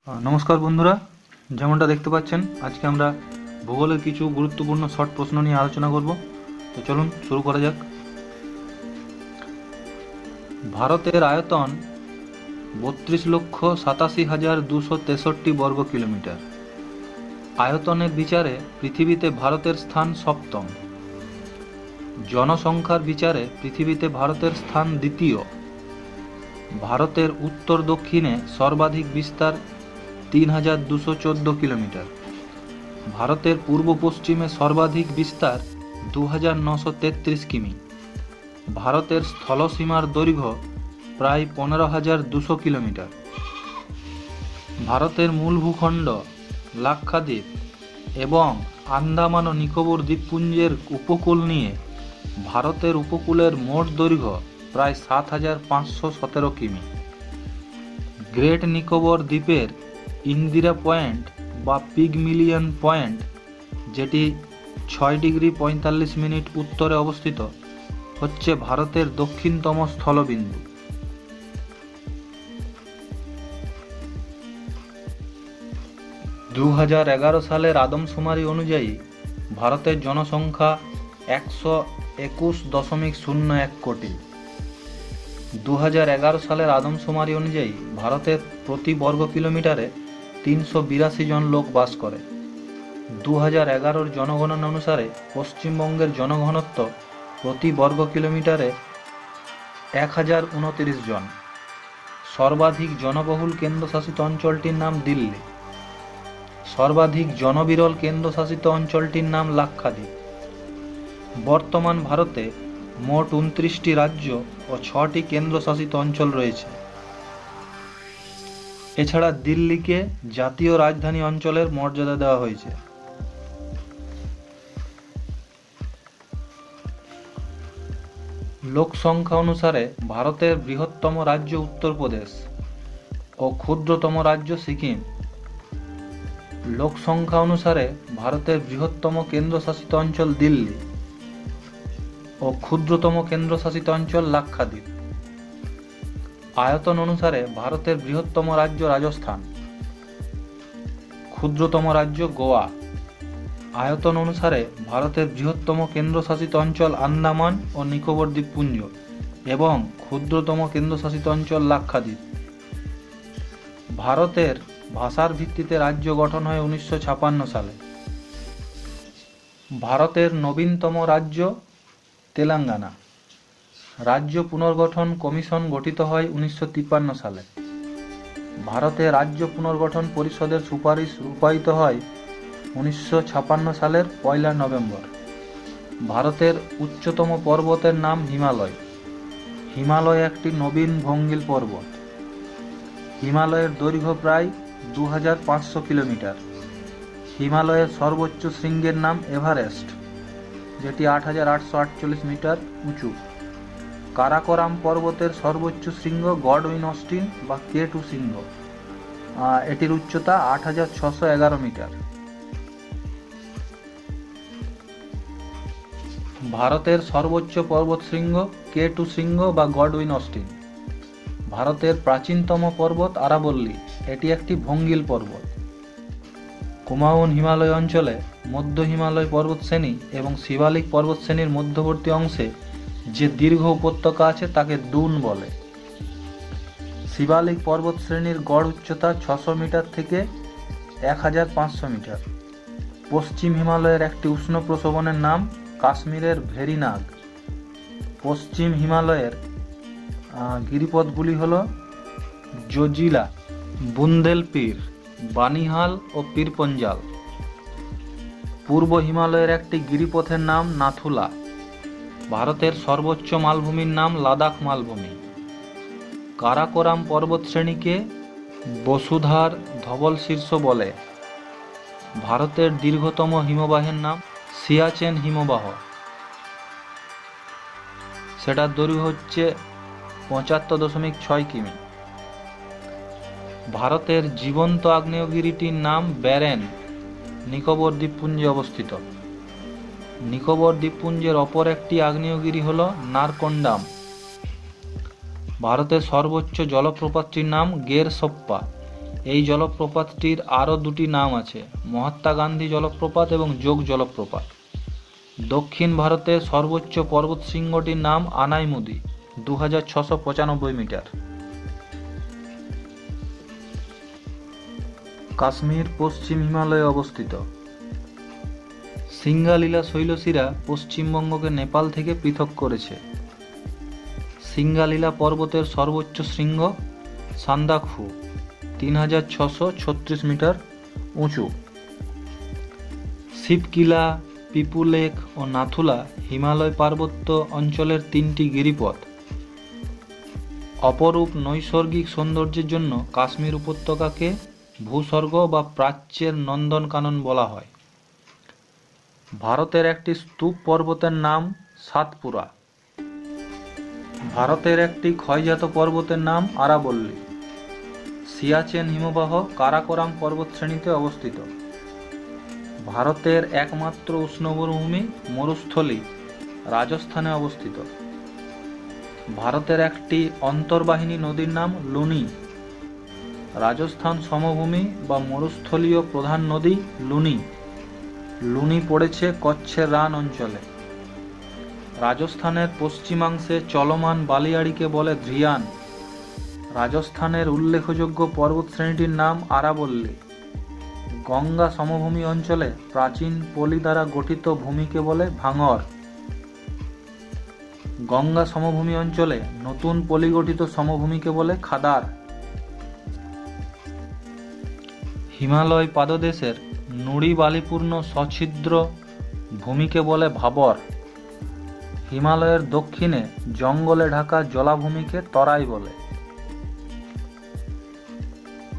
নমস্কার বন্ধুরা, যেমনটা দেখতে পাচ্ছেন আজকে আমরা ভূগোলের কিছু গুরুত্বপূর্ণ শর্ট প্রশ্ন নিয়ে আলোচনা করব। তো চলুন শুরু করা যাক। ভারতের আয়তন 32,87,263 বর্গ কিলোমিটার। আয়তনের বিচারে পৃথিবীতে ভারতের স্থান সপ্তম। জনসংখ্যার বিচারে পৃথিবীতে ভারতের স্থান দ্বিতীয়। ভারতের উত্তর দক্ষিণে সর্বাধিক বিস্তার 3,214 কিলোমিটার। ভারতের পূর্ব পশ্চিমে সর্বাধিক বিস্তার 2,933 কিমি। ভারতের স্থলসীমার দৈর্ঘ্য প্রায় 15,200 কিলোমিটার। ভারতের মূল ভূখণ্ড লাক্ষাদ্বীপ এবং আন্দামান ও নিকোবর দ্বীপপুঞ্জের উপকূল নিয়ে ভারতের উপকূলের মোট দৈর্ঘ্য প্রায় 7,517 কিমি। গ্রেট নিকোবর দ্বীপের ইন্দিরা পয়েন্ট বা পিগমিলিয়ন পয়েন্ট, যেটি 6°45' উত্তরে অবস্থিত, হচ্ছে ভারতের দক্ষিণতম স্থলবিন্দু। সালের আদমশুমারি অনুযায়ী ভারতের জনসংখ্যা 121.01 কোটি। 2011 সালের আদমশুমারি অনুযায়ী ভারতের প্রতি বর্গ কিলোমিটারে 382 জন লোক বাস করে। 2011 জনগণনা অনুসারে পশ্চিমবঙ্গের জনঘনত্ব প্রতি বর্গ কিলোমিটারে 1029 জন। সর্বাধিক জনবহুল কেন্দ্রশাসিত অঞ্চলটির নাম দিল্লি। সর্বাধিক জনবিরল কেন্দ্রশাসিত অঞ্চলটির নাম লাক্ষাদ্বীপ। বর্তমান ভারতে মোট 29টি রাজ্য ও 6টি কেন্দ্রশাসিত অঞ্চল রয়েছে। এছাড়া দিল্লিকে জাতীয় রাজধানী অঞ্চলের মর্যাদা দেওয়া হয়েছে। লোক সংখ্যা অনুসারে ভারতের বৃহত্তম রাজ্য উত্তরপ্রদেশ ও ক্ষুদ্রতম রাজ্য সিকিম। লোক সংখ্যা অনুসারে ভারতের বৃহত্তম কেন্দ্রশাসিত অঞ্চল দিল্লি ও ক্ষুদ্রতম কেন্দ্রশাসিত অঞ্চল লাক্ষাদ্বীপ। আয়তন অনুসারে ভারতের বৃহত্তম রাজ্য রাজস্থান, ক্ষুদ্রতম রাজ্য গোয়া। আয়তন অনুসারে ভারতের বৃহত্তম কেন্দ্রশাসিত অঞ্চল আন্দামান ও নিকোবর দ্বীপপুঞ্জ এবং ক্ষুদ্রতম কেন্দ্রশাসিত অঞ্চল লাক্ষাদ্বীপ। ভারতের ভাষার ভিত্তিতে রাজ্য গঠন হয় 1956 সালে। ভারতের নবীনতম রাজ্য তেলেঙ্গানা। রাজ্য পুনর্গঠন কমিশন গঠিত হয় 1953 সালে। ভারতে রাজ্য পুনর্গঠন পরিষদের সুপারিশ রূপায়িত হয় 1956 সালের 1 নভেম্বর। ভারতের উচ্চতম পর্বতের নাম হিমালয়। হিমালয় একটি নবীন ভঙ্গিল পর্বত। হিমালয়ের দৈর্ঘ্য প্রায় 2,500 কিলোমিটার। হিমালয়ের সর্বোচ্চ শৃঙ্গের নাম এভারেস্ট, যেটি 8,848 মিটার উঁচু। কারাকোরাম পর্বতের সর্বোচ্চ শৃঙ্গ গডউইন অস্টিন বা K2 শৃঙ্গ। এটির উচ্চতা 8,611 মিটার। ভারতের সর্বোচ্চ পর্বতশৃঙ্গ K2 শৃঙ্গ বা গডউইন অস্টিন। ভারতের প্রাচীনতম পর্বত আরাবল্লী, এটি একটি ভঙ্গিল পর্বত। কুমাউন হিমালয় অঞ্চলে মধ্য হিমালয় পর্বতশ্রেণী এবং শিবালিক পর্বতশ্রেণীর মধ্যবর্তী অংশে যে দীর্ঘ উপত্যকা আছে তাকে দুন বলে। শিবালিক পর্বতশ্রেণীর গড় উচ্চতা 600 মিটার থেকে 1,500 মিটার। পশ্চিম হিমালয়ের একটি উষ্ণ প্রশোভনের নাম কাশ্মীরের ভেরিনাগ। পশ্চিম হিমালয়ের গিরিপথগুলি হল জোজিলা, বুন্দেলপির, বানিহাল ও পীরপঞ্জাল। পূর্ব হিমালয়ের একটি গিরিপথের নাম নাথুলা। ভারতের সর্বোচ্চ মালভূমির নাম লাদাখ মালভূমি। কারাকোরাম পর্বতশ্রেণীকে বসুধার ধবল শীর্ষ বলে। ভারতের দীর্ঘতম হিমবাহের নাম সিয়াচেন হিমবাহ। সেটার দৈর্ঘ্য হচ্ছে 75.6 কিমি। ভারতের জীবন্ত আগ্নেয়গিরিটির নাম ব্যারেন, নিকোবর দ্বীপপুঞ্জে অবস্থিত। নিকোবর দ্বীপপুঞ্জের অপর একটি আগ্নেয়গিরি হল নারকন্ডাম। ভারতের সর্বোচ্চ জলপ্রপাতটির নাম গের সোপ্পা, এই জলপ্রপাতটির আরও দুটি নাম আছে, মহাত্মা গান্ধী জলপ্রপাত এবং যোগ জলপ্রপাত। দক্ষিণ ভারতের সর্বোচ্চ পর্বতশৃঙ্গটির নাম আনাইমুদি, 2695 মিটার। কাশ্মীর পশ্চিম হিমালয়ে অবস্থিত। সিঙ্গালীলা শৈলশিরা পশ্চিমবঙ্গকে নেপাল থেকে পৃথক করেছে। সিঙ্গালীলা পর্বতের সর্বোচ্চ শৃঙ্গ সান্দাকফু, 3636 মিটার উঁচু। শিবকিলা, পিপুলেক ও নাথুলা হিমালয় পার্বত্য অঞ্চলের তিনটি গিরিপথ। অপরূপ নৈসর্গিক সৌন্দর্যের জন্য কাশ্মীর উপত্যকাকে ভূস্বর্গ বা প্রাচ্যের নন্দনকানন বলা হয়। ভারতের একটি স্তূপ পর্বতের নাম সাতপুরা। ভারতের একটি ক্ষয়জাত পর্বতের নাম আরাবল্লী। সিয়াচেন হিমবাহ কারাকোরাম পর্বতশ্রেণীতে অবস্থিত। ভারতের একমাত্র উষ্ণমরুভূমি মরুস্থলী রাজস্থানে অবস্থিত। ভারতের একটি অন্তর্বাহিনী নদীর নাম লুনি। রাজস্থান সমভূমি বা মরুস্থলীয় প্রধান নদী লুনি। লুনি পড়েছে কচ্ছের রান অঞ্চলে। রাজস্থানের পশ্চিমাংশে চলমান বালিয়াড়িকে বলে ধ্রিয়ান। রাজস্থানের উল্লেখযোগ্য পর্বতশ্রেণীটির নাম আরাবল্লী। গঙ্গা সমভূমি অঞ্চলে প্রাচীন পলি দ্বারা গঠিত ভূমিকে বলে ভাঙর। গঙ্গা সমভূমি অঞ্চলে নতুন পলি গঠিত সমভূমিকে বলে খাদার। হিমালয় পাদদেশের নুড়ি বালিপূর্ণ সছিদ্র ভূমিকে বলে ভাবর। হিমালয়ের দক্ষিণে জঙ্গলে ঢাকা জলাভূমিকে তরাই বলে।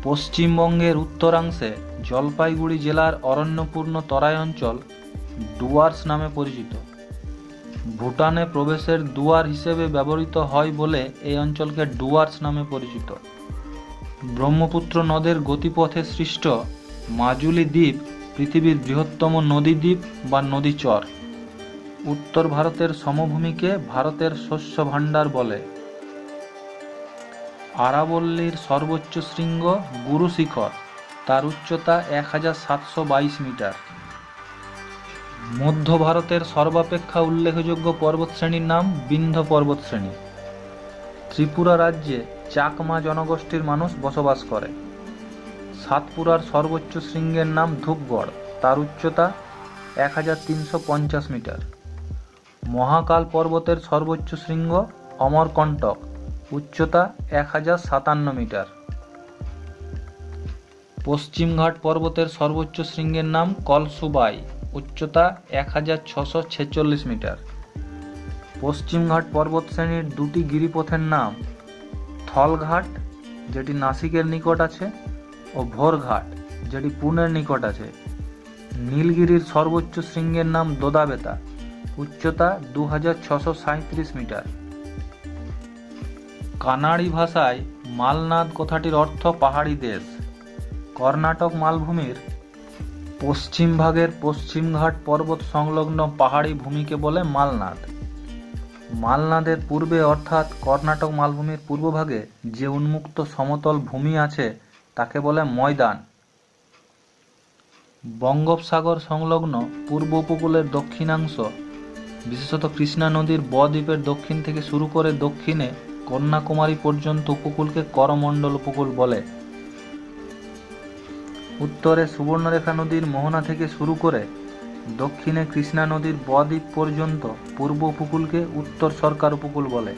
পশ্চিমবঙ্গের উত্তরাংশে জলপাইগুড়ি জেলার অরণ্যপূর্ণ তরাই অঞ্চল ডুয়ার্স নামে পরিচিত। ভুটানে প্রবেশের দুয়ার হিসেবে ব্যবহৃত হয় বলে এই অঞ্চলকে ডুয়ার্স নামে পরিচিত। ব্রহ্মপুত্র নদের গতিপথে সৃষ্ট মাজুলি দ্বীপ পৃথিবীর বৃহত্তম নদী দ্বীপ বা নদীচর। উত্তর ভারতের সমভূমিকে ভারতের শস্য ভাণ্ডার বলে। আরাবল্লীর সর্বোচ্চ শৃঙ্গ গুরু শিখর, তার উচ্চতা 1722 মিটার। মধ্য ভারতের সর্বাপেক্ষা উল্লেখযোগ্য পর্বতশ্রেণীর নাম বিন্ধ্য পর্বতশ্রেণী। ত্রিপুরা রাজ্যে চাকমা জনগোষ্ঠীর মানুষ বসবাস করে। সাতপুরার সর্বোচ্চ শৃঙ্গের নাম ধূপগড়, তার উচ্চতা 1350 মিটার। মহাকাল পর্বতের সর্বোচ্চ শৃঙ্গ অমরকণ্টক, উচ্চতা 1057 মিটার। পশ্চিমঘাট পর্বতের সর্বোচ্চ শৃঙ্গের নাম কলসুবাই, উচ্চতা 1646 মিটার। পশ্চিমঘাট পর্বতশ্রেণীর দুটি গিরিপথের নাম থলঘাট, যেটি নাসিকের নিকট আছে, ও ভোরঘাট, যেটি পুনের নিকট আছে। নীলগিরির সর্বোচ্চ শৃঙ্গের নাম দোদাবেতা, উচ্চতা 2637 মিটার। কানাড়ি ভাষায় মালনাদ কথাটির অর্থ পাহাড়ি দেশ। কর্ণাটক মালভূমির পশ্চিম ভাগের পশ্চিমঘাট পর্বত সংলগ্ন পাহাড়ি ভূমিকে বলে মালনাদ। মালনাদের পূর্বে অর্থাৎ কর্ণাটক মালভূমির পূর্বভাগে যে উন্মুক্ত সমতল ভূমি আছে তাকে বলে ময়দান। বঙ্গোপসাগর সংলগ্ন পূর্ব উপকূলের দক্ষিণাংশ, বিশেষত কৃষ্ণা নদীর বদ্বীপের দক্ষিণ থেকে শুরু করে দক্ষিণে কন্যাকুমারী পর্যন্ত উপকূলকে করমণ্ডল উপকূল বলে। উত্তরে সুবর্ণরেখা নদীর মোহনা থেকে শুরু করে দক্ষিণে কৃষ্ণা নদীর বদ্বীপ পর্যন্ত পূর্ব উপকূলকে উত্তর সরকার উপকূল বলে।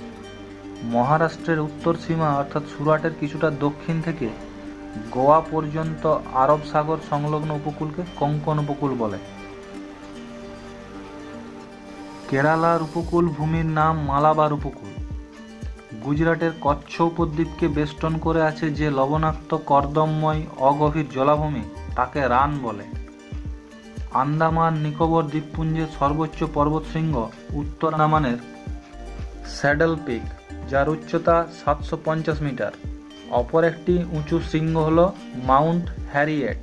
মহারাষ্ট্রের উত্তর সীমা অর্থাৎ সুরাটের কিছুটা দক্ষিণ থেকে গোয়া পর্যন্ত আরব সাগর সংলগ্ন উপকূলকে কোঙ্কণ উপকূল বলে। কেরালার উপকূল ভূমির নাম মালাবার উপকূল। গুজরাটের কচ্ছ উপদ্বীপকে বেষ্টন করে আছে যে লবণাক্ত কর্দমময় অগভীর জলাভূমি তাকে রান বলে। আন্দামান নিকোবর দ্বীপপুঞ্জের সর্বোচ্চ পর্বতশৃঙ্গ উত্তর আন্দামানের স্যাডল পিক, যার উচ্চতা 750 মিটার। অপর একটি উঁচু শৃঙ্গ হল মাউন্ট হ্যারিয়েট।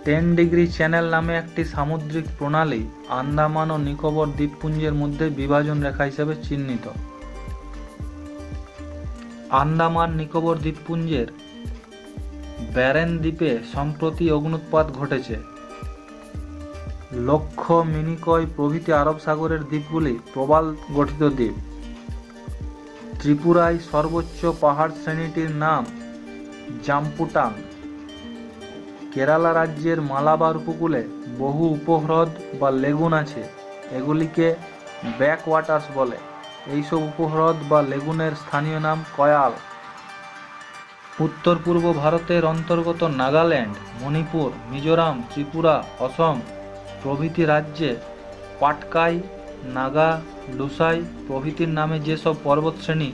10 ডিগ্রি চ্যানেল নামে একটি সামুদ্রিক প্রণালী আন্দামান ও নিকোবর দ্বীপপুঞ্জের মধ্যে বিভাজন রেখা হিসেবে চিহ্নিত। আন্দামান নিকোবর দ্বীপপুঞ্জের ব্যারেন দ্বীপে সম্প্রতি অগ্ন্যুৎপাত ঘটেছে। লক্ষ্য, মিনিকয় প্রভৃতি আরব সাগরের দ্বীপগুলি প্রবাল গঠিত দ্বীপ। ত্রিপুরায় সর্বোচ্চ পাহাড় শ্রেণীটির নাম জাম্পুটাং। কেরালা রাজ্যের মালাবার উপকূলে বহু উপহ্রদ বা লেগুন আছে, এগুলিকে ব্যাক ওয়াটার্স বলে। এইসব উপহ্রদ বা লেগুনের স্থানীয় নাম কয়াল। উত্তর পূর্ব ভারতের অন্তর্গত নাগাল্যান্ড, মণিপুর, মিজোরাম, ত্রিপুরা, অসম প্রভৃতি রাজ্যে পাটকাই, নাগা, লুসাই প্রভৃতির নামে যেসব পর্বতশ্রেণী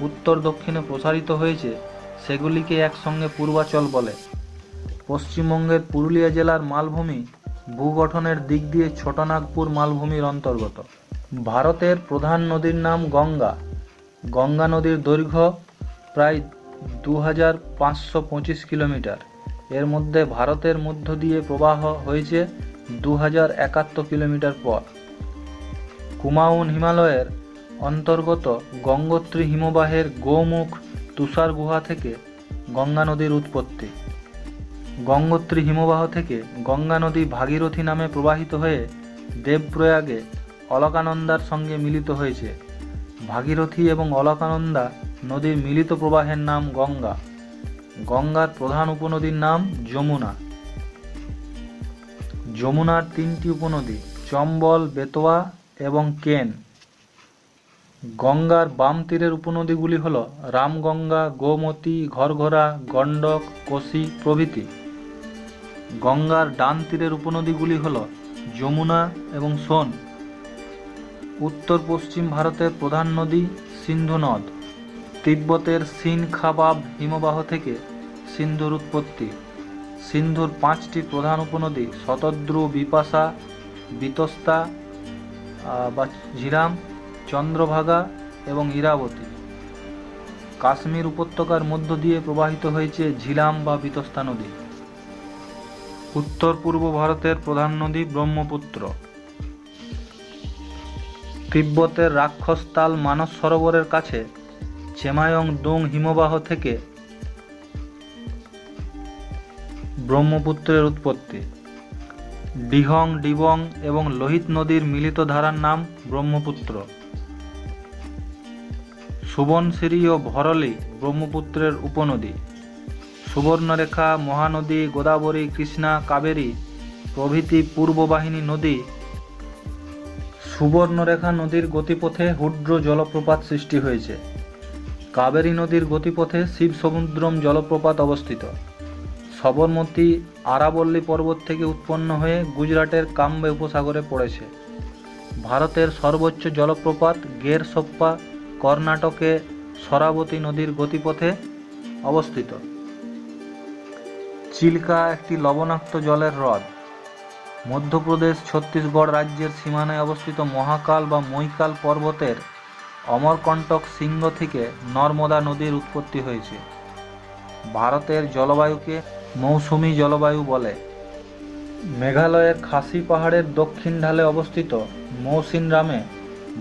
উত্তর দক্ষিণে প্রসারিত হয়েছে সেগুলিকে একসঙ্গে পূর্বাচল বলে। পশ্চিমবঙ্গের পুরুলিয়া জেলার মালভূমি ভূগঠনের দিক দিয়ে ছোটনাগপুর মালভূমির অন্তর্গত। ভারতের প্রধান নদীর নাম গঙ্গা। গঙ্গা নদীর দৈর্ঘ্য প্রায় 2525 কিলোমিটার। এর মধ্যে ভারতের মধ্য দিয়ে প্রবাহ হয়েছে 2071 কিলোমিটার পথ। কুমাউন হিমালয়ের অন্তর্গত গঙ্গোত্রী হিমবাহের গোমুখ তুষার গুহা থেকে গঙ্গা নদীর উৎপত্তি। গঙ্গোত্রী হিমবাহ থেকে গঙ্গা নদী ভাগীরথী নামে প্রবাহিত হয়ে দেবপ্রয়াগে অলকানন্দার সঙ্গে মিলিত হয়েছে। ভাগীরথী এবং অলকানন্দা নদীর মিলিত প্রবাহের নাম গঙ্গা। গঙ্গার প্রধান উপনদীর নাম যমুনা। যমুনার 3টি উপনদী চম্বল, বেতোয়া এবং কেন। গঙ্গার বাম তীরের উপনদীগুলি হল রামগঙ্গা, গোমতী, ঘরঘরা, গণ্ডক, কোশি প্রভৃতি। গঙ্গার ডান তীরের উপনদীগুলি হল যমুনা এবং সোন। উত্তর পশ্চিম ভারতের প্রধান নদী সিন্ধু নদ। তিব্বতের সিনখাবাব হিমবাহ থেকে সিন্ধুর উৎপত্তি। সিন্ধুর 5টি প্রধান উপনদী শতদ্রু, বিপাশা, বিতস্তা বা ঝিরাম, চন্দ্রভাগা এবং ইরাবতী। কাশ্মীর উপত্যকার মধ্য দিয়ে প্রবাহিত হয়েছে ঝিলাম বা বিতস্তা নদী। উত্তর পূর্ব ভারতের প্রধান নদী ব্রহ্মপুত্র। তিব্বতের রাক্ষসতাল মানস সরোবরের কাছে চেমায়ং দোং হিমবাহ থেকে ব্রহ্মপুত্রের উৎপত্তি। ডিহং, ডিবং এবং লোহিত নদীর মিলিত ধারার নাম ব্রহ্মপুত্র। সুবনশিরি ও ভরলী ব্রহ্মপুত্রের উপনদী। সুবর্ণরেখা, মহানদী, গোদাবরী, কৃষ্ণা, কাবেরী প্রভৃতি পূর্ববাহিনী নদী। সুবর্ণরেখা নদীর গতিপথে হুড্র জলপ্রপাত সৃষ্টি হয়েছে। কাবেরী নদীর গতিপথে শিবসমুদ্রম জলপ্রপাত অবস্থিত। সবরমতী আরাবল্লী পর্বত থেকে উৎপন্ন হয়ে গুজরাটের কাম্বে উপসাগরে পড়েছে। ভারতের সর্বোচ্চ জলপ্রপাত গের সোপ্পা কর্ণাটকে শরাবতী নদীর গতিপথে অবস্থিত। চিল্কা একটি লবণাক্ত জলের হ্রদ। মধ্যপ্রদেশ ছত্তিশগড় রাজ্যের সীমানায় অবস্থিত মহাকাল বা মৈকাল পর্বতের অমরকণ্টক শৃঙ্গ থেকে নর্মদা নদীর উৎপত্তি হয়েছে। ভারতের জলবায়ুকে মৌসুমী জলবায়ু বলে। মেঘালয়ের খাসি পাহাড়ের দক্ষিণ ঢালে অবস্থিত মৌসিনরামে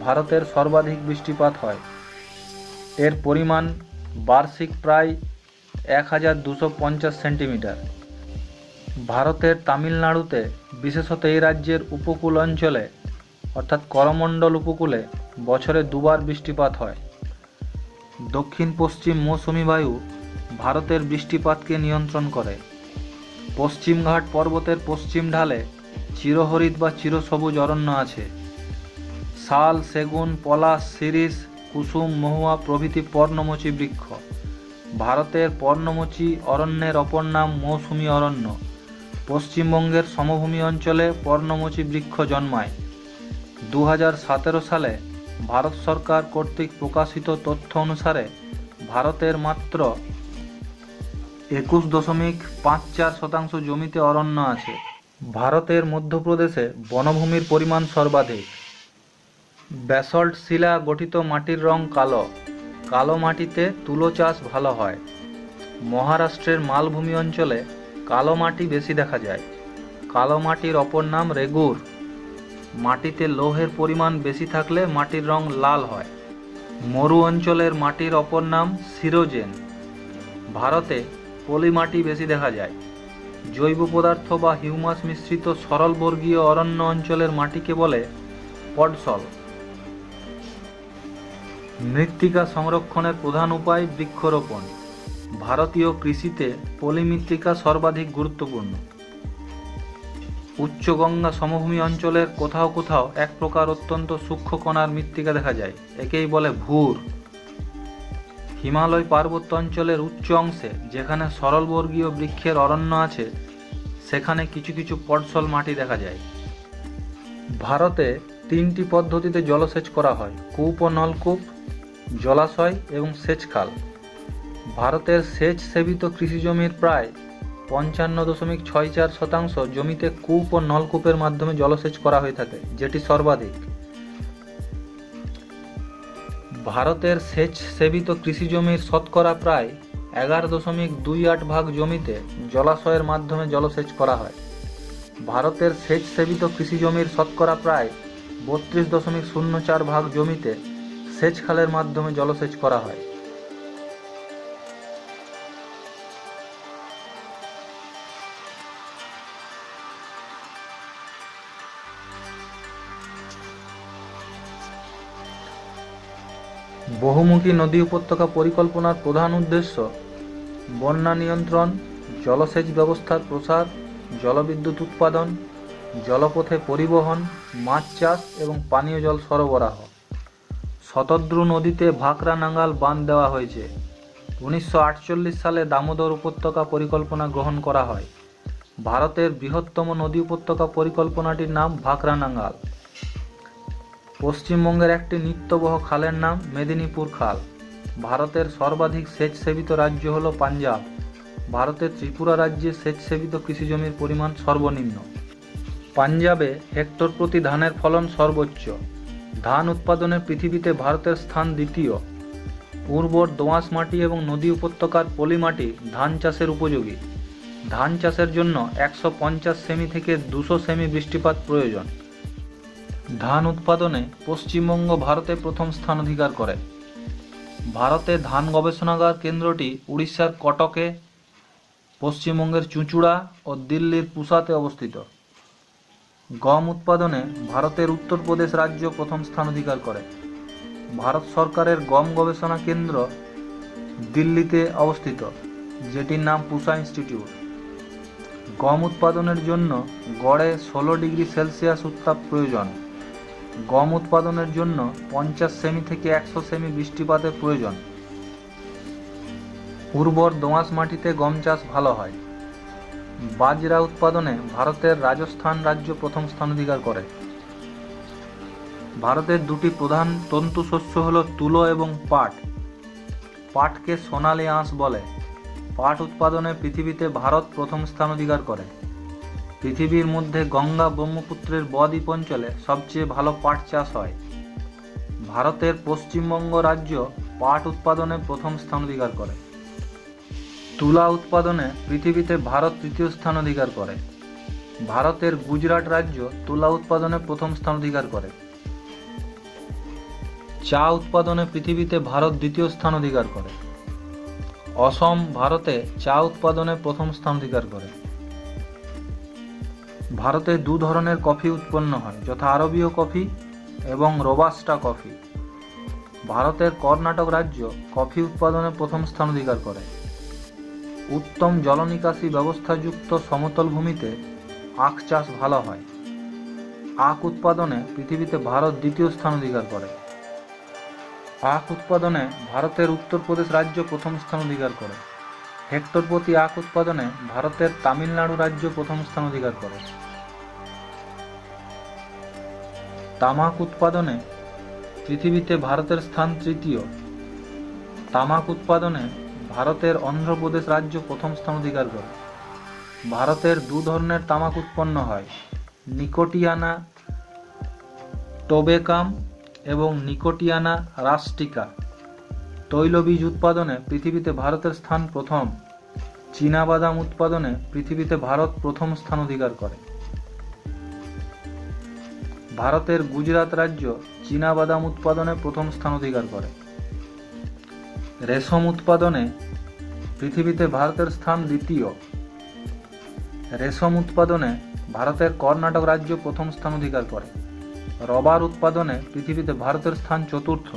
ভারতের সর্বাধিক বৃষ্টিপাত হয়। এর পরিমাণ বার্ষিক প্রায় 1250 সেন্টিমিটার। ভারতের তামিলনাড়ুতে, বিশেষত এই রাজ্যের উপকূল অঞ্চলে অর্থাৎ করমণ্ডল উপকূলে বছরে 2 বার বৃষ্টিপাত হয়। দক্ষিণ পশ্চিম মৌসুমী বায়ু ভারতের বৃষ্টিপাতকে নিয়ন্ত্রণ করে। পশ্চিমঘাট পর্বতের পশ্চিম ঢালে চিরহরিৎ বা চিরসবুজ অরণ্য আছে। শাল, সেগুন, পলাশ, শিরীষ, কুসুম, মহুয়া প্রভৃতি পর্ণমোচী বৃক্ষ। ভারতের পর্ণমোচী অরণ্যের অপর নাম মৌসুমী অরণ্য। পশ্চিমবঙ্গের সমভূমি অঞ্চলে পর্ণমোচী বৃক্ষ জন্মায়। 2017 সালে ভারত সরকার কর্তৃক প্রকাশিত তথ্য অনুসারে ভারতের মাত্র 21.54% জমিতে অরণ্য আছে। ভারতের মধ্যপ্রদেশে বনভূমির পরিমাণ সর্বাধিক। ব্যাসল্ট শিলা গঠিত মাটির রং কালো। কালো মাটিতে তুলো চাষ ভালো হয়। মহারাষ্ট্রের মালভূমি অঞ্চলে কালো মাটি বেশি দেখা যায়। কালো মাটির অপর নাম রেগুর। মাটিতে লৌহের পরিমাণ বেশি থাকলে মাটির রং লাল হয়। মরু অঞ্চলের মাটির অপর নাম সিরোজেন। ভারতে পলি মাটি বেশি দেখা যায়। জৈব পদার্থ বা হিউমাস মিশ্রিত সরলবর্গীয় অরণ্য অঞ্চলের মাটিকে বলে পডসল। মৃত্তিকা সংরক্ষণের প্রধান উপায় বৃক্ষরোপণ। ভারতীয় কৃষিতে পলি মৃত্তিকা সর্বাধিক গুরুত্বপূর্ণ। উচ্চ গঙ্গা সমভূমি অঞ্চলের কোথাও কোথাও এক প্রকার অত্যন্ত সূক্ষ্ম কণার মৃত্তিকা দেখা যায়, একেই বলে ভূর। হিমালয় পার্বত্য অঞ্চলের উচ্চ অংশে যেখানে সরলবর্গীয় বৃক্ষের অরণ্য আছে সেখানে কিছু কিছু পডসল মাটি দেখা যায়। ভারতে 3টি পদ্ধতিতে জলসেচ করা হয়: কূপ ও নলকূপ, জলাশয় এবং সেচ খাল। ভারতের সেচ সেবিত কৃষিজমির প্রায় 55.64% জমিতে কূপ ও নলকূপের মাধ্যমে জলসেচ করা হয়ে থাকে, যেটি সর্বাধিক। ভারতের সেচ সেবিত কৃষিজমির শতকরা প্রায় 11.28 জমিতে জলাশয়ের মাধ্যমে জলসেচ করা হয়। ভারতের সেচ সেবিত কৃষিজমির শতকরা প্রায় 32.04 জমিতে সেচ খালের মাধ্যমে জলসেচ করা হয়। বহুমুখী নদী উপত্যকা পরিকল্পনার প্রধান উদ্দেশ্য বন্যা নিয়ন্ত্রণ, জলসেচ ব্যবস্থার প্রসার, জলবিদ্যুৎ উৎপাদন, জলপথে পরিবহন, মাছ চাষ এবং পানীয় জল সরবরাহ। শতদ্রু নদীতে ভাকরা নাঙ্গাল বাঁধ দেওয়া হয়েছে। 1948 সালে দামোদর উপত্যকা পরিকল্পনা গ্রহণ করা হয়। ভারতের বৃহত্তম নদী উপত্যকা পরিকল্পনাটির নাম ভাকরা নাঙ্গাল। পশ্চিমবঙ্গের একটি নিত্যবহ খালের নাম মেদিনীপুর খাল। ভারতের সর্বাধিক সেচ সেবিত রাজ্য হল পাঞ্জাব। ভারতের ত্রিপুরা রাজ্যে সেচ সেবিত কৃষিজমির পরিমাণ সর্বনিম্ন। পাঞ্জাবে হেক্টর প্রতি ধানের ফলন সর্বোচ্চ। ধান উৎপাদনে পৃথিবীতে ভারতের স্থান দ্বিতীয়। উর্বর দোআঁশ মাটি এবং নদী উপত্যকার পলি মাটি ধান চাষের উপযোগী। ধান চাষের জন্য 150 সেমি থেকে 200 সেমি বৃষ্টিপাত প্রয়োজন। ধান উৎপাদনে পশ্চিমবঙ্গ ভারতে প্রথম স্থান অধিকার করে। ভারতে ধান গবেষণাগার কেন্দ্রটি উড়িষ্যার কটকে, পশ্চিমবঙ্গের চুঁচুড়া ও দিল্লির পুসাতে অবস্থিত। গম উৎপাদনে ভারতের উত্তরপ্রদেশ রাজ্য প্রথম স্থান অধিকার করে। ভারত সরকারের গম গবেষণা কেন্দ্র দিল্লিতে অবস্থিত, যেটির নাম পুসা ইনস্টিটিউট। গম উৎপাদনের জন্য গড়ে 16 ডিগ্রি সেলসিয়াস উত্তাপ প্রয়োজন। গম উৎপাদনের জন্য 50 সেমি থেকে 100 সেমি বৃষ্টিপাতের প্রয়োজন। উর্বর দোআঁশ মাটিতে গম চাষ ভালো হয়। বাজরা উৎপাদনে ভারতের রাজস্থান রাজ্য প্রথম স্থান অধিকার করে। ভারতের দুটি প্রধান তন্তু শস্য হল তুলো এবং পাট। পাটকে সোনালী আঁশ বলে। পাট উৎপাদনে পৃথিবীতে ভারত প্রথম স্থান অধিকার করে। পৃথিবীর মধ্যে গঙ্গা ব্রহ্মপুত্রের বদ্বীপ অঞ্চলে সবচেয়ে ভালো পাট চাষ হয়। ভারতের পশ্চিমবঙ্গ রাজ্য পাট উৎপাদনে প্রথম স্থান অধিকার করে। তুলা উৎপাদনে পৃথিবীতে ভারত তৃতীয় স্থান অধিকার করে। ভারতের গুজরাট রাজ্য তুলা উৎপাদনে প্রথম স্থান অধিকার করে। চা উৎপাদনে পৃথিবীতে ভারত দ্বিতীয় স্থান অধিকার করে। অসম ভারতে চা উৎপাদনে প্রথম স্থান অধিকার করে। ভারতে 2 ধরনের কফি উৎপন্ন হয়, যথা আরবীয় কফি এবং রোবাস্টা কফি। ভারতের কর্ণাটক রাজ্য কফি উৎপাদনে প্রথম স্থান অধিকার করে। উত্তম জলনিকাশি ব্যবস্থাযুক্ত সমতল ভূমিতে আখ চাষ ভালো হয়। আখ উৎপাদনে পৃথিবীতে ভারত দ্বিতীয় স্থান অধিকার করে। আখ উৎপাদনে ভারতের উত্তরপ্রদেশ রাজ্য প্রথম স্থান অধিকার করে। হেক্টর প্রতি আখ উৎপাদনে ভারতের তামিলনাড়ু রাজ্য প্রথম স্থান অধিকার করে। তামাক উৎপাদনে পৃথিবীতে ভারতের স্থান তৃতীয়। তামাক উৎপাদনে ভারতের অন্ধ্রপ্রদেশ রাজ্য প্রথম স্থান অধিকার করে। ভারতের 2 ধরনের তামাক উৎপন্ন হয়, নিকোটিয়ানা টোবেকাম এবং নিকোটিয়ানা রাস্টিকা। তৈলবীজ উৎপাদনে পৃথিবীতে ভারতের স্থান প্রথম। চীনাবাদাম উৎপাদনে পৃথিবীতে ভারত প্রথম স্থান অধিকার করে। ভারতের গুজরাট রাজ্য চীনাবাদাম উৎপাদনে প্রথম স্থান অধিকার করে। রেশম উৎপাদনে পৃথিবীতে ভারতের স্থান দ্বিতীয়। রেশম উৎপাদনে ভারতের কর্ণাটক রাজ্য প্রথম স্থান অধিকার করে। রবার উৎপাদনে পৃথিবীতে ভারতের স্থান চতুর্থ।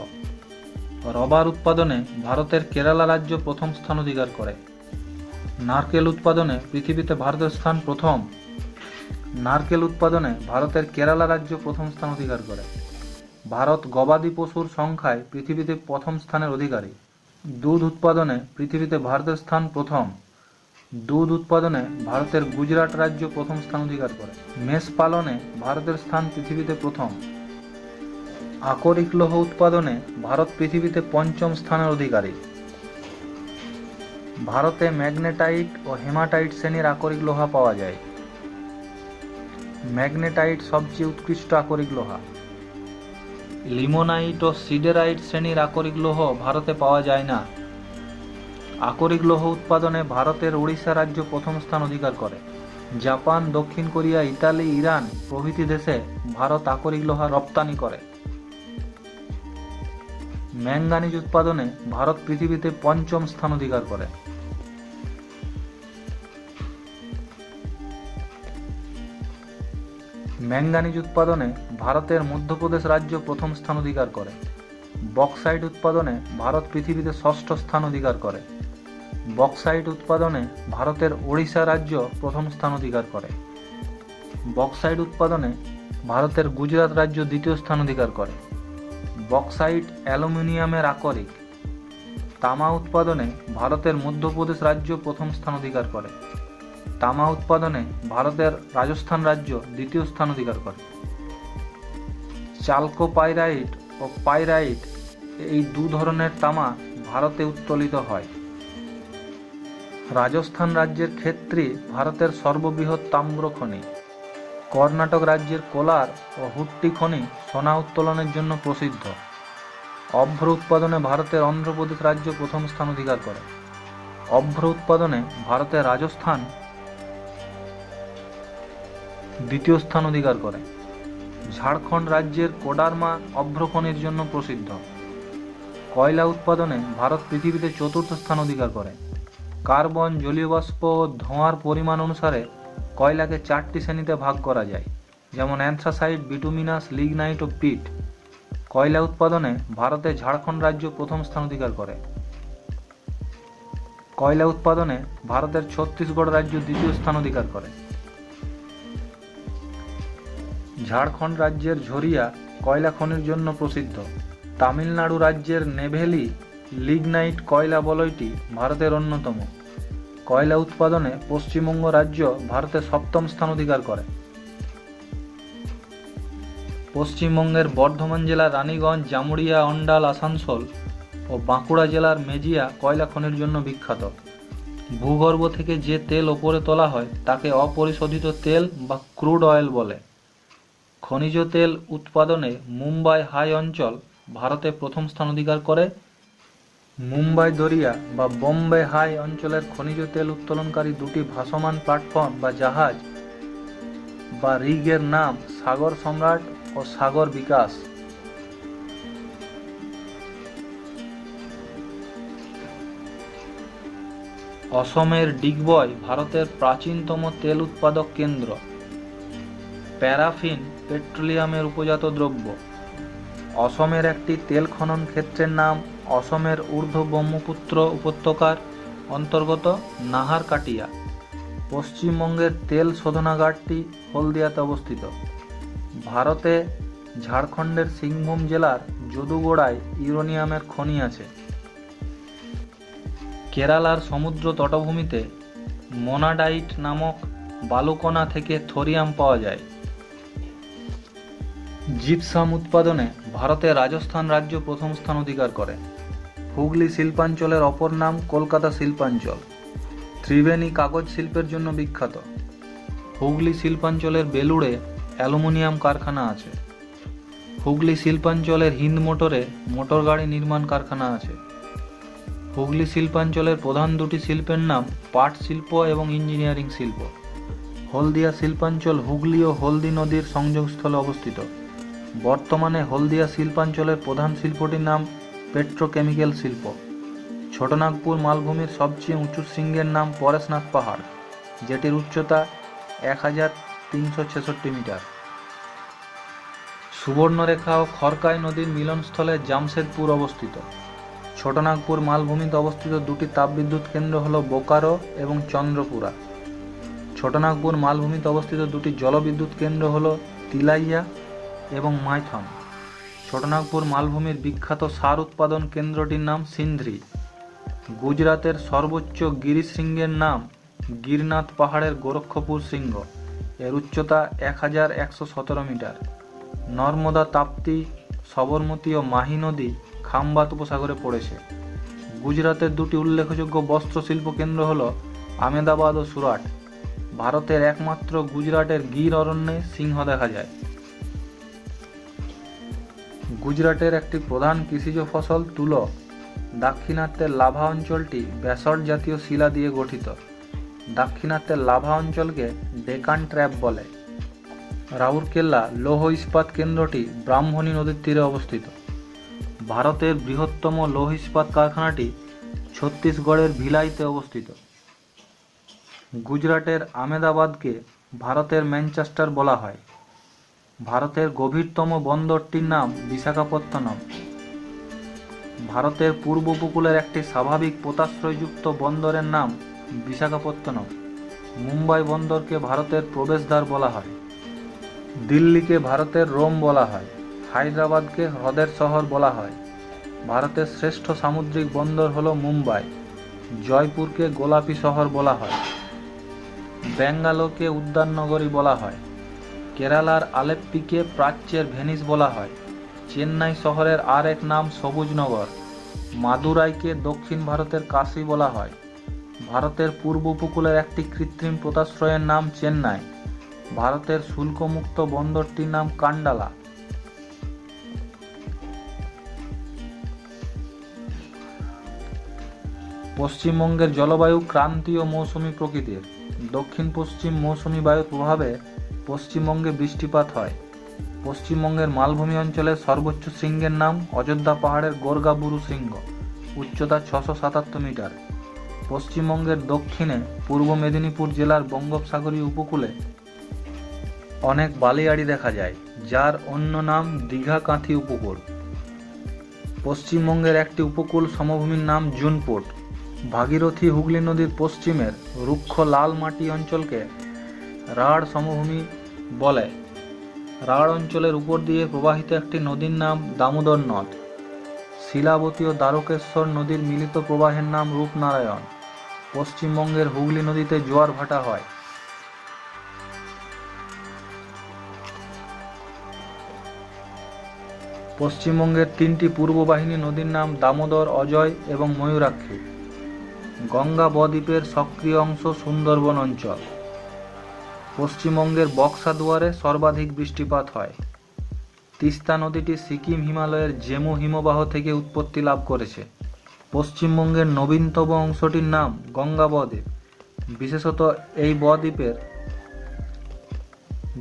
রবার উৎপাদনে ভারতের কেরালা রাজ্য প্রথম স্থান অধিকার করে। নারকেল উৎপাদনে পৃথিবীতে ভারতের স্থান প্রথম। নারকেল উৎপাদনে ভারতের কেরালা রাজ্য প্রথম স্থান অধিকার করে। ভারত গবাদি পশুর সংখ্যায় পৃথিবীতে প্রথম স্থানের অধিকারী। দুধ উৎপাদনে পৃথিবীতে ভারতের স্থান প্রথম। দুধ উৎপাদনে ভারতের গুজরাট রাজ্য প্রথম স্থান অধিকার করে। মেষ পালনে ভারতের স্থান পৃথিবীতে প্রথম। আকরিক লৌহ উৎপাদনে ভারত পৃথিবীতে পঞ্চম স্থানের অধিকারী। ভারতে ম্যাগনেটাইট ও হেমাটাইট শ্রেণীর আকরিক লোহা পাওয়া যায়। ম্যাগনেটাইট সবচেয়ে উৎকৃষ্ট আকরিক লোহা। লিমোনাইট ও সিডেরাইট শ্রেণীর আকরিক লৌহ ভারতে পাওয়া যায় না। আকরিক লৌহ উৎপাদনে ভারতের ওড়িশা রাজ্য প্রথম স্থান অধিকার করে। জাপান, দক্ষিণ কোরিয়া, ইতালি, ইরান প্রভৃতি দেশে ভারত আকরিক লোহা রপ্তানি করে। ম্যাঙ্গানিজ উৎপাদনে ভারত পৃথিবীতে পঞ্চম স্থান অধিকার করে। ম্যাঙ্গানিজ উৎপাদনে ভারতের মধ্যপ্রদেশ রাজ্য প্রথম স্থান অধিকার করে। বক্সাইট উৎপাদনে ভারত পৃথিবীতে ষষ্ঠ স্থান অধিকার করে। বক্সাইট উৎপাদনে ভারতের ওড়িশা রাজ্য প্রথম স্থান অধিকার করে। বক্সাইট উৎপাদনে ভারতের গুজরাট রাজ্য দ্বিতীয় স্থান অধিকার করে। বক্সাইট অ্যালুমিনিয়ামের আকরিক। তামা উৎপাদনে ভারতের মধ্যপ্রদেশ রাজ্য প্রথম স্থান অধিকার করে। তামা উৎপাদনে ভারতের রাজস্থান রাজ্য দ্বিতীয় স্থান অধিকার করে। চালকোপাইরাইট ও পাইরাইট এই দু ধরনের তামা ভারতে উত্তোলিত হয়। রাজস্থান রাজ্যের ক্ষেত্রে ভারতের সর্ববৃহৎ তাম্র খনি। কর্ণাটক রাজ্যের কোলার ও হুট্টি খনি সোনা উত্তোলনের জন্য প্রসিদ্ধ। অভ্র উৎপাদনে ভারতের অন্ধ্রপ্রদেশ রাজ্য প্রথম স্থান অধিকার করে। অভ্র উৎপাদনে ভারতের রাজস্থান দ্বিতীয় স্থান অধিকার করে। ঝাড়খণ্ড রাজ্যের কোডারমা অভ্র খনির জন্য প্রসিদ্ধ। কয়লা উৎপাদনে ভারত পৃথিবীতে চতুর্থ স্থান অধিকার করে। কার্বন, জলীয় বাষ্প ও ধোঁয়ার পরিমাণ অনুসারে কয়লাকে 4টি শ্রেণীতে ভাগ করা যায়, যেমন অ্যান্থ্রাসাইট, বিটুমিনাস, লিগনাইট ও পিট। কয়লা উৎপাদনে ভারতে ঝাড়খণ্ড রাজ্য প্রথম স্থান অধিকার করে। কয়লা উৎপাদনে ভারতের ছত্তিশগড় রাজ্য দ্বিতীয় স্থান অধিকার করে। ঝাড়খণ্ড রাজ্যের ঝরিয়া কয়লা খনির জন্য প্রসিদ্ধ। তামিলনাড়ু রাজ্যের নেভেলি লিগনাইট কয়লা বলয়টি ভারতের অন্যতম। কয়লা উৎপাদনে পশ্চিমবঙ্গ রাজ্য ভারতের সপ্তম স্থান অধিকার করে। পশ্চিমবঙ্গের বর্ধমান জেলার রানীগঞ্জ, জামুড়িয়া, অন্ডাল, আসানসোল ও বাঁকুড়া জেলার মেজিয়া কয়লা খনির জন্য বিখ্যাত। ভূগর্ভ থেকে যে তেল ওপরে তোলা হয় তাকে অপরিশোধিত তেল বা ক্রুড অয়েল বলে। খনিজ তেল উৎপাদনে মুম্বাই হাই অঞ্চল ভারতে প্রথম স্থান অধিকার করে। মুম্বাই দরিয়া বা বোম্বে হাই অঞ্চলের খনিজ তেল উত্তোলনকারী দুটি ভাসমান প্ল্যাটফর্ম বা জাহাজ বা রিগের নাম সাগর সম্রাট ও সাগর বিকাশ। অসমের ডিগবয় ভারতের প্রাচীনতম তেল উৎপাদক কেন্দ্র। প্যারাফিন পেট্রোলিয়ামের উপজাত দ্রব্য। অসমের একটি তেল খনন ক্ষেত্রের নাম অসমের ঊর্ধ্ব ব্রহ্মপুত্র উপত্যকার অন্তর্গত নাহারকাটিয়া। পশ্চিমবঙ্গের তেল শোধনাগারটি হলদিয়াতে অবস্থিত। ভারতে ঝাড়খণ্ডের সিংভূম জেলার যদুগোড়ায় ইউরেনিয়ামের খনি আছে। কেরালার সমুদ্র তটভূমিতে মোনাডাইট নামক বালুকণা থেকে থোরিয়াম পাওয়া যায়। জিপসাম উৎপাদনে ভারতের রাজস্থান রাজ্য প্রথম স্থান অধিকার করে। হুগলি শিল্পাঞ্চলের অপর নাম কলকাতা শিল্পাঞ্চল। ত্রিবেণী কাগজ শিল্পের জন্য বিখ্যাত। হুগলি শিল্পাঞ্চলের বেলুড়ে অ্যালুমিনিয়াম কারখানা আছে। হুগলি শিল্পাঞ্চলের হিন্দ মোটরে মোটর গাড়ি নির্মাণ কারখানা আছে। হুগলি শিল্পাঞ্চলের প্রধান দুটি শিল্পের নাম পাট শিল্প এবং ইঞ্জিনিয়ারিং শিল্প। হলদিয়া শিল্পাঞ্চল হুগলি ও হলদি নদীর সংযোগস্থলে অবস্থিত। বর্তমানে হলদিয়া শিল্পাঞ্চলের প্রধান শিল্পটির নাম পেট্রোকেমিক্যাল শিল্প। 6 ছোটনাগপুর মালভূমির সবচেয়ে উঁচু শৃঙ্গের নাম পরেশনাথ পাহাড়, যেটির উচ্চতা 1366 মিটার। সুবর্ণরেখা ও খড়কাই নদীর মিলনস্থলে জামশেদপুর অবস্থিত। ছোটনাগপুর মালভূমিতে অবস্থিত দুটি তাপবিদ্যুৎ কেন্দ্র হল বোকারো এবং চন্দ্রপুরা। ছোটনাগপুর মালভূমিতে অবস্থিত দুটি জলবিদ্যুৎ কেন্দ্র হল তিলাইয়া এবং মাইথন। ছোটনাগপুর মালভূমির বিখ্যাত সার উৎপাদন কেন্দ্রটির নাম সিন্ধ্রি। গুজরাতের সর্বোচ্চ গিরিশৃঙ্গের নাম গিরনাথ পাহাড়ের গোরক্ষপুর শৃঙ্গ, এর উচ্চতা 1117 মিটার। নর্মদা, তাপ্তি, সবরমতী ও মাহি নদী খামবাত উপসাগরে পড়েছে। গুজরাতের দুটি উল্লেখযোগ্য বস্ত্র শিল্প কেন্দ্র হল আমেদাবাদ ও সুরাট। ভারতের একমাত্র গুজরাটের গির অরণ্যে সিংহ দেখা যায়। গুজরাটের একটি প্রধান কৃষিজ ফসল তুলো। দাক্ষিণাত্যের লাভা অঞ্চলটি ব্যাসল্ট জাতীয় শিলা দিয়ে গঠিত। দাক্ষিণাত্যের লাভা অঞ্চলকে ডেকান ট্র্যাপ বলে। রাউরকেল্লা লৌহ ইস্পাত কেন্দ্রটি ব্রাহ্মণী নদীর তীরে অবস্থিত। ভারতের বৃহত্তম লৌহ ইস্পাত কারখানাটি ছত্তিশগড়ের ভিলাইতে অবস্থিত। গুজরাটের আমেদাবাদকে ভারতের ম্যানচেস্টার বলা হয়। ভারতের গভীরতম বন্দরটির নাম বিশাখাপত্তনম। ভারতের পূর্ব উপকূলের একটি স্বাভাবিক পোতাশ্রয়যুক্ত বন্দরের নাম বিশাখাপত্তনম। মুম্বাই বন্দরকে ভারতের প্রবেশদ্বার বলা হয়। দিল্লিকে ভারতের রোম বলা হয়। হায়দ্রাবাদকে হ্রদের শহর বলা হয়। ভারতের শ্রেষ্ঠ সামুদ্রিক বন্দর হল মুম্বাই। জয়পুরকে গোলাপি শহর বলা হয়। ব্যাঙ্গালোরকে উদ্যান নগরী বলা হয়। কেরালার আলেপ্পিকে প্রাচ্যের ভেনিস বলা হয়। চেন্নাই শহরের আর এক নাম সবুজনগর। মাদুরাইকে দক্ষিণ ভারতের কাশী বলা হয়। ভারতের পূর্ব উপকূলের একটি কৃত্রিম পোতাশ্রয়ের নাম চেন্নাই। ভারতের শুল্কমুক্ত বন্দরটির নাম কান্ডালা। পশ্চিমবঙ্গের জলবায়ু ক্রান্তীয় মৌসুমী প্রকৃতির। দক্ষিণ পশ্চিম মৌসুমী বায়ুর প্রভাবে পশ্চিমবঙ্গে বৃষ্টিপাত হয়। পশ্চিমবঙ্গের মালভূমি অঞ্চলের সর্বোচ্চ শৃঙ্গের নাম অযোধ্যা পাহাড়ের গোরগাবুরু শৃঙ্গ, উচ্চতা 677 মিটার। পশ্চিমবঙ্গের দক্ষিণে পূর্ব মেদিনীপুর জেলার বঙ্গোপসাগরীয় উপকূলে অনেক বালিয়াড়ি দেখা যায়, যার অন্য নাম দীঘা কাঁথি উপকূল। পশ্চিমবঙ্গের একটি উপকূল সমভূমির নাম জুনপুট। ভাগীরথী হুগলি নদীর পশ্চিমের রুক্ষ লাল মাটি অঞ্চলকে রাঢ় সমভূমি বলে। রাঢ় অঞ্চলের উপর দিয়ে প্রবাহিত একটি নদীর নাম দামোদর নদ। শিলাবতী ও দ্বারকেশ্বর নদীর মিলিত প্রবাহের নাম রূপনারায়ণ। পশ্চিমবঙ্গের হুগলি নদীতে জোয়ার ভাটা হয়। পশ্চিমবঙ্গের তিনটি পূর্ব বাহিনী নদীর নাম দামোদর, অজয় এবং ময়ূরাক্ষী। গঙ্গা বদ্বীপের সক্রিয় অংশ সুন্দরবন অঞ্চল। পশ্চিমবঙ্গের বক্সা দুয়ারে সর্বাধিক বৃষ্টিপাত হয়। তিস্তা নদীটি সিকিম হিমালয়ের জেমু হিমবাহ থেকে উৎপত্তি লাভ করেছে। পশ্চিমবঙ্গের নবীনতম অংশটির নাম গঙ্গা বদ্বীপ। বিশেষত এই বদ্বীপের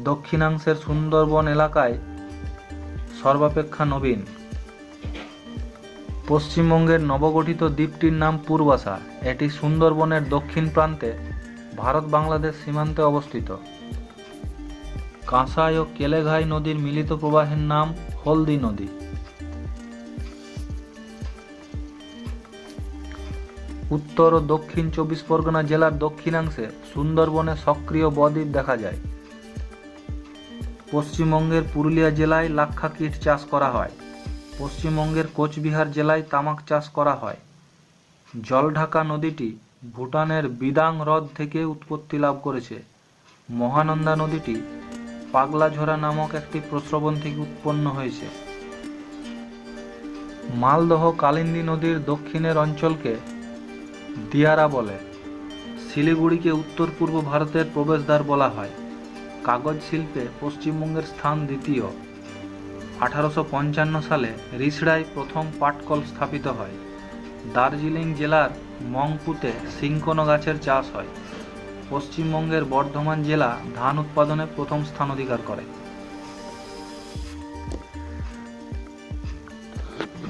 দক্ষিণাংশের সুন্দরবন এলাকায় সর্বাপেক্ষা নবীন। পশ্চিমবঙ্গের নবগঠিত দ্বীপটির নাম পূর্বাশা। এটি সুন্দরবনের দক্ষিণ প্রান্তে ভারত বাংলাদেশ সীমান্তে অবস্থিত। কাঁসাই ও কেলেঘাই নদীর মিলিত প্রবাহের নাম হলদি নদী। উত্তর ও দক্ষিণ 24 পরগনা জেলার দক্ষিণাংশে সুন্দরবনে সক্রিয় বদ্বীপ দেখা যায়। পশ্চিমবঙ্গের পুরুলিয়া জেলায় লাক্ষা কীট চাষ করা হয়। পশ্চিমবঙ্গের কোচবিহার জেলায় তামাক চাষ করা হয়। জলঢাকা নদীটি ভুটানের বিদাং হ্রদ থেকে উৎপত্তি লাভ করেছে। মহানন্দা নদীটি পাগলাঝোরা নামক একটি প্রস্রবণ থেকে উৎপন্ন হয়েছে। মালদহ কালিন্দী নদীর দক্ষিণের অঞ্চলকে দিয়ারা বলে। শিলিগুড়িকে উত্তর পূর্ব ভারতের প্রবেশদ্বার বলা হয়। কাগজ শিল্পে পশ্চিমবঙ্গের স্থান দ্বিতীয়। 1855 সালে রিষড়ায় প্রথম পাটকল স্থাপিত হয়। দার্জিলিং জেলার মংপুতে সিংকোনো গাছের চাষ হয়। পশ্চিমবঙ্গের বর্ধমান জেলা ধান উৎপাদনে প্রথম স্থান অধিকার করে।